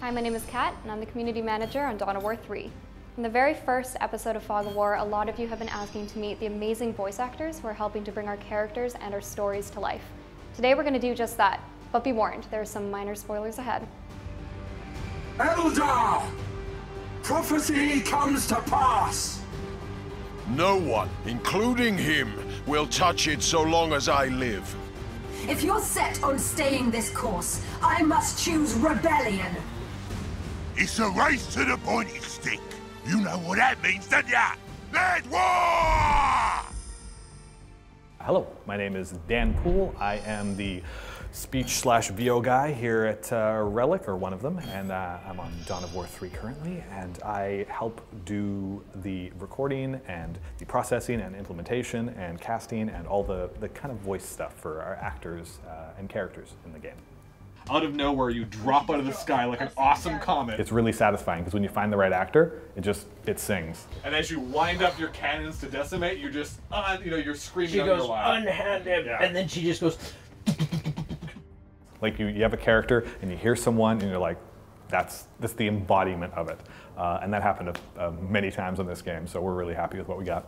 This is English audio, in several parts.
Hi, my name is Kat, and I'm the Community Manager on Dawn of War 3. In the very first episode of Fog of War, a lot of you have been asking to meet the amazing voice actors who are helping to bring our characters and our stories to life. Today we're going to do just that, but be warned, there are some minor spoilers ahead. Eldar! Prophecy comes to pass! No one, including him, will touch it so long as I live. If you're set on staying this course, I must choose rebellion. It's a race to the pointed stick. You know what that means, don't ya? Let war! Hello, my name is Dan Poole. I am the speech/VO guy here at Relic, or one of them, and I'm on Dawn of War 3 currently, and I help do the recording and the processing and implementation and casting and all the kind of voice stuff for our actors and characters in the game. Out of nowhere, you drop out of the sky like an awesome comet. It's really satisfying because when you find the right actor, it sings. And as you wind up your cannons to decimate, you're just, you're screaming she out your goes, loud. unhand him, yeah. And then she just goes. Like you have a character and you hear someone and you're like, that's the embodiment of it. And that happened many times in this game, so we're really happy with what we got.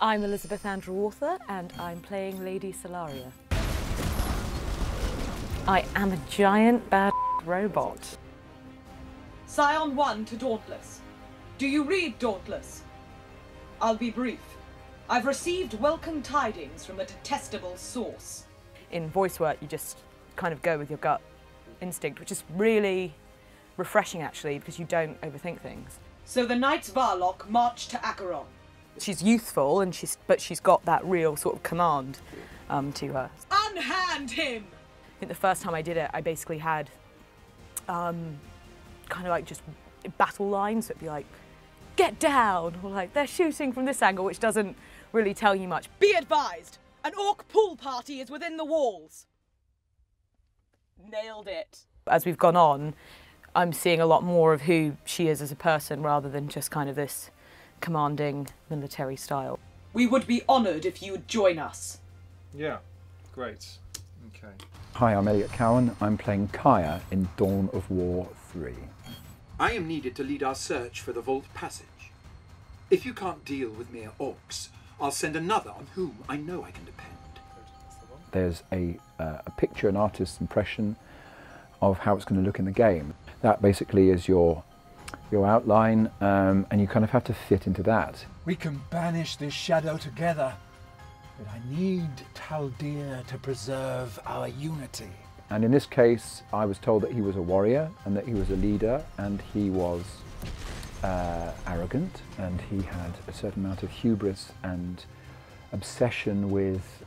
I'm Elizabeth Andrew Author, and I'm playing Lady Solaria. I am a giant bad robot. Scion 1 to Dauntless. Do you read Dauntless? I'll be brief. I've received welcome tidings from a detestable source. In voice work, you just kind of go with your gut instinct, which is really refreshing, actually, because you don't overthink things. So the Knights Varlock march to Acheron. She's youthful, but she's got that real sort of command to her. Unhand him! I think the first time I did it, I basically had kind of like just battle lines. So it'd be like, get down, or like, they're shooting from this angle, which doesn't really tell you much. Be advised, an orc pool party is within the walls. Nailed it. As we've gone on, I'm seeing a lot more of who she is as a person rather than just kind of this commanding military style. We would be honoured if you would join us. Yeah, great. Okay. Hi, I'm Elliot Cowan. I'm playing Kaya in Dawn of War 3. I am needed to lead our search for the Vault Passage. If you can't deal with mere orcs, I'll send another on whom I know I can depend. There's a picture, an artist's impression of how it's going to look in the game. That basically is your outline, and you kind of have to fit into that. We can banish this shadow together, but I need Taldir to preserve our unity. And in this case, I was told that he was a warrior and that he was a leader, and he was arrogant, and he had a certain amount of hubris and obsession with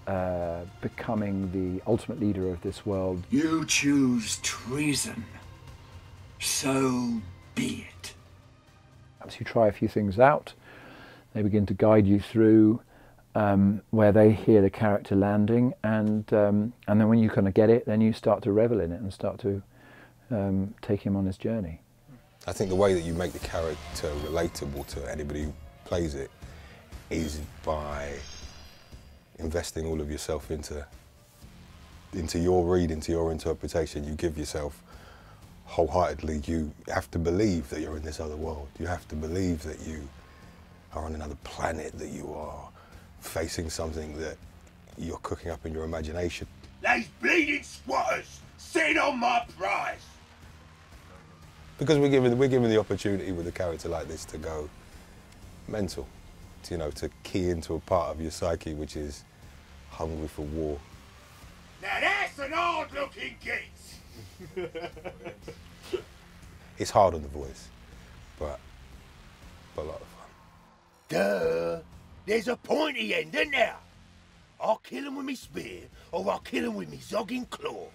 becoming the ultimate leader of this world. You choose treason, so be it. As you try a few things out, they begin to guide you through where they hear the character landing, and then when you kind of get it, then you start to revel in it and start to take him on his journey. I think the way that you make the character relatable to anybody who plays it is by investing all of yourself into your read, into your interpretation. You give yourself wholeheartedly. You have to believe that you're in this other world. You have to believe that you are on another planet, that you are facing something that you're cooking up in your imagination. Those bleeding squatters sitting on my prize. Because we're given the opportunity with a character like this to go mental, to key into a part of your psyche which is hungry for war. Now that's an hard-looking git. It's hard on the voice, but a lot of fun. Duh! There's a pointy end, isn't there? I'll kill him with me spear, or I'll kill him with me zogging claw.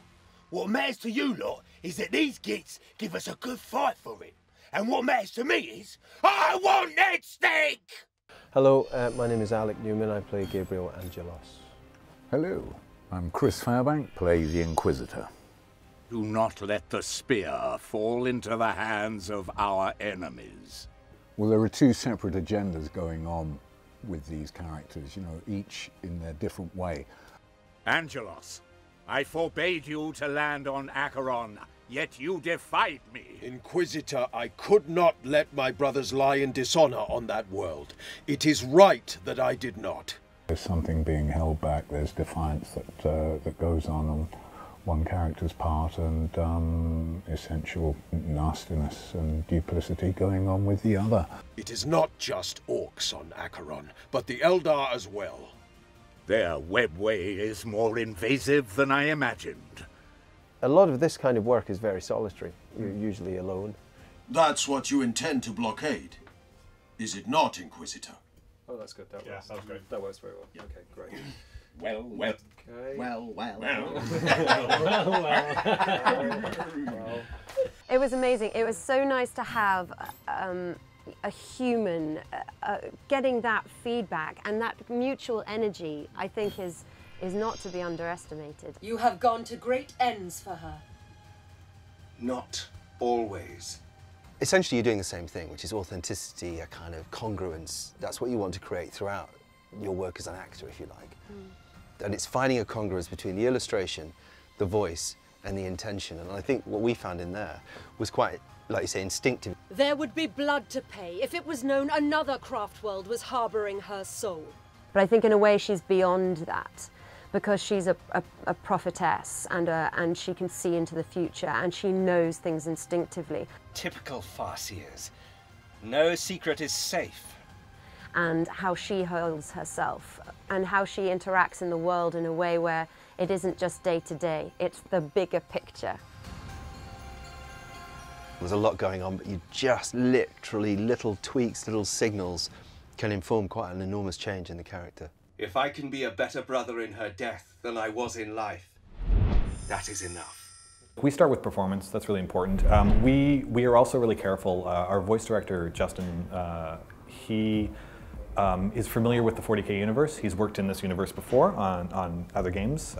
What matters to you lot is that these gits give us a good fight for it. And what matters to me is, I want that steak! Hello, my name is Alec Newman. I play Gabriel Angelos. Hello, I'm Chris Fairbank, play the Inquisitor. Do not let the spear fall into the hands of our enemies. Well, there are two separate agendas going on with these characters, each in their different way. Angelos, I forbade you to land on Acheron, yet you defied me. Inquisitor, I could not let my brothers lie in dishonor on that world. It is right that I did not. There's something being held back, there's defiance that goes on one character's part, and essential nastiness and duplicity going on with the other. It is not just orcs on Acheron, but the Eldar as well. Their webway is more invasive than I imagined. A lot of this kind of work is very solitary. You're usually alone. That's what you intend to blockade, is it not, Inquisitor? Oh, that's good. That was great. That works very well. Yeah. Okay, great. Well. Okay. Well. It was amazing. It was so nice to have a human getting that feedback, and that mutual energy, I think, is not to be underestimated. You have gone to great ends for her. Not always. Essentially, you're doing the same thing, which is authenticity, a kind of congruence. That's what you want to create throughout your work as an actor, if you like. And it's finding a congruence between the illustration, the voice, and the intention. And I think what we found in there was quite, like you say, instinctive. There would be blood to pay if it was known another Craftworld was harbouring her soul. But I think in a way she's beyond that, because she's a prophetess, and she can see into the future, and she knows things instinctively. Typical farseers. No secret is safe. And how she holds herself, and how she interacts in the world in a way where it isn't just day to day, it's the bigger picture. There's a lot going on, but you just literally, little tweaks, little signals can inform quite an enormous change in the character. If I can be a better brother in her death than I was in life, that is enough. We start with performance. That's really important. We are also really careful. Our voice director, Justin, he is familiar with the 40K universe. He's worked in this universe before on other games,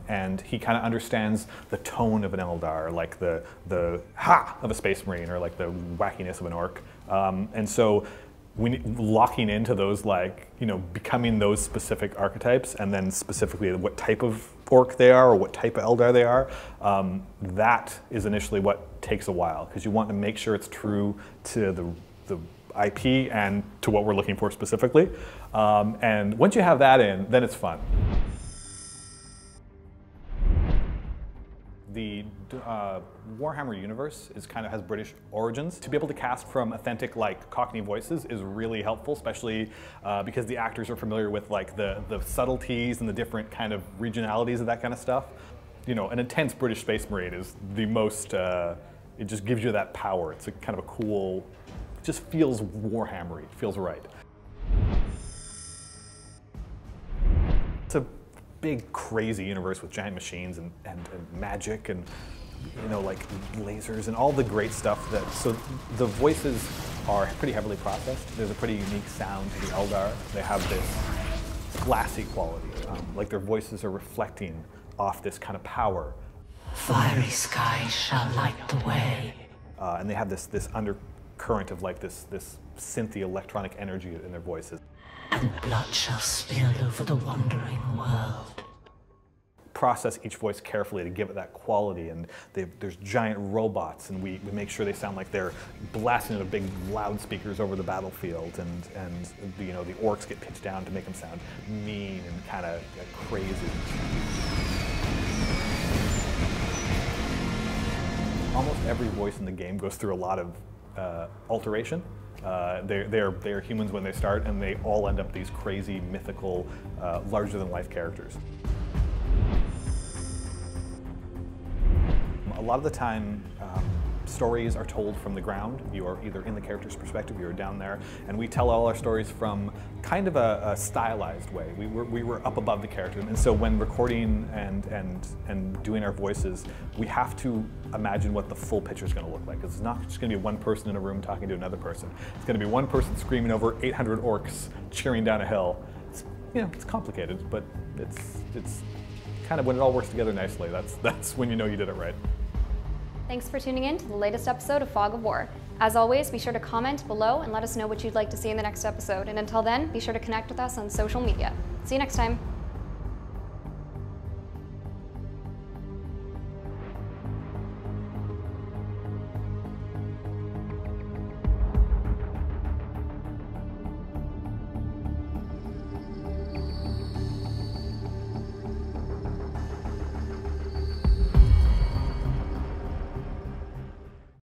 and he kind of understands the tone of an Eldar, like the ha of a Space Marine, or like the wackiness of an orc. And so locking into those, like, you know, becoming those specific archetypes, and then specifically what type of orc they are or what type of Eldar they are, that is initially what takes a while, because you want to make sure it's true to the IP and to what we're looking for specifically. And once you have that in, then it's fun. The Warhammer universe has British origins. To be able to cast from authentic, like, Cockney voices is really helpful, especially because the actors are familiar with, like, the subtleties and the different kind of regionalities of that kind of stuff. You know, an intense British Space Marine is the most, it just gives you that power. It's a kind of a cool, it just feels Warhammery, it feels right. It's a big, crazy universe with giant machines and magic and, you know, like lasers and all the great stuff so the voices are pretty heavily processed. There's a pretty unique sound to the Eldar. They have this glassy quality, like their voices are reflecting off this kind of power. Fiery skies shall light the way. And they have this undercurrent of, like, this synthy electronic energy in their voices. And blood shall spill over the wandering world. Process each voice carefully to give it that quality, and there's giant robots, and we make sure they sound like they're blasting into big loudspeakers over the battlefield, and you know, the orcs get pitched down to make them sound mean and kind of crazy. Almost every voice in the game goes through a lot of alteration. They're humans when they start, and they all end up these crazy, mythical, larger-than-life characters. A lot of the time, stories are told from the ground. You are either in the character's perspective, you are down there, and we tell all our stories from kind of a stylized way. We were up above the character, and so when recording and doing our voices, we have to imagine what the full picture is going to look like. It's not just going to be one person in a room talking to another person. It's going to be one person screaming over 800 orcs cheering down a hill. It's, you know, it's complicated, but it's kind of when it all works together nicely. That's when you know you did it right. Thanks for tuning in to the latest episode of Fog of War. As always, be sure to comment below and let us know what you'd like to see in the next episode. And until then, be sure to connect with us on social media. See you next time.